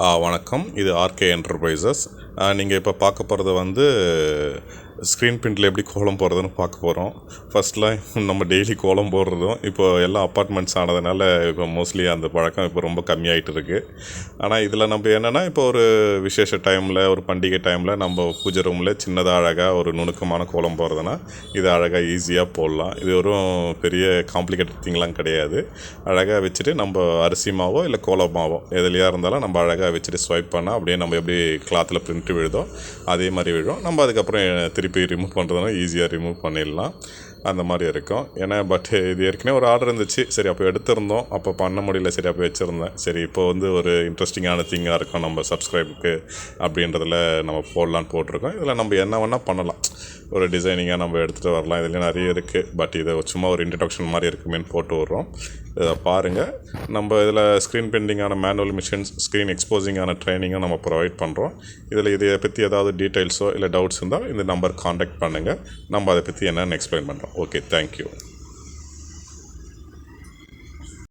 வணக்கம். இது RK enterprises. நீங்கள் இப்போ பார்க்க போகிறது வந்து ஸ்க்ரீன் பிரிண்டில் எப்படி கோலம் போடுறதுன்னு பார்க்க போகிறோம். ஃபஸ்ட்லாம் நம்ம டெய்லி கோலம் போடுறதும் இப்போ எல்லாம் அப்பார்ட்மெண்ட்ஸ் ஆனதுனால இப்போ மோஸ்ட்லி அந்த பழக்கம் இப்போ ரொம்ப கம்மியாகிட்டு இருக்குது. ஆனால் இதில் நம்ம என்னென்னா, இப்போ ஒரு விசேஷ டைமில், ஒரு பண்டிகை டைமில் நம்ம பூஜை ரூமில் சின்னதாக அழகாக ஒரு நுணுக்கமான கோலம் போடுறதுனா இது அழகாக ஈஸியாக போடலாம். இது ஒரு பெரிய காம்ப்ளிகேட்டட் திங்லாம் கிடையாது. அழகாக வச்சுட்டு நம்ம அரிசி மாவோ இல்லை கோலமாவோ எதுலையாக இருந்தாலும் நம்ம அழகாக வச்சுட்டு ஸ்வைப் பண்ணால் அப்படியே நம்ம எப்படி கிளாத்தில் பிரிண்ட் விழுதோ அதே மாதிரி விழும். நம்ம அதுக்கப்புறம் திருப்பி ரிமூவ் பண்ணுறதுனா ஈஸியாக ரிமூவ் பண்ணிடலாம். அந்த மாதிரி இருக்கும். ஏன்னா இது ஏற்கனவே ஒரு ஆர்டர் இருந்துச்சு. சரி, அப்போ எடுத்திருந்தோம், அப்போ பண்ண முடியல. சரி, அப்போ வச்சுருந்தேன். சரி, இப்போ வந்து ஒரு இன்ட்ரெஸ்டிங்கான திங்காக இருக்கும் நம்ம சப்ஸ்கிரைபுக்கு அப்படின்றதில் நம்ம போடலான்னு போட்டிருக்கோம். இதில் நம்ம என்ன வேணால் பண்ணலாம். ஒரு டிசைனிங்காக நம்ம எடுத்துகிட்டு வரலாம். இதில் நிறைய இருக்குது. பட் இதை சும்மா ஒரு இன்ட்ரடக்ஷன் மாதிரி இருக்குமேன்னு போட்டு விட்றோம். இதை பாருங்கள். நம்ம இதில் ஸ்க்ரீன் பிரிண்டிங்கான மேனுவல் மிஷின்ஸ், ஸ்க்ரீன் எக்ஸ்போசிங்கான ட்ரைனிங்கும் நம்ம ப்ரொவைட் பண்ணுறோம். இதை பற்றி ஏதாவது டீட்டெயில்ஸோ இல்லை டவுட்ஸ் இருந்தால் இந்த நம்பர் காண்டாக்ட் பண்ணுங்கள். நம்ம அதை பற்றி என்னென்னு எக்ஸ்பிளைன் பண்ணுறோம். Okay, thank you.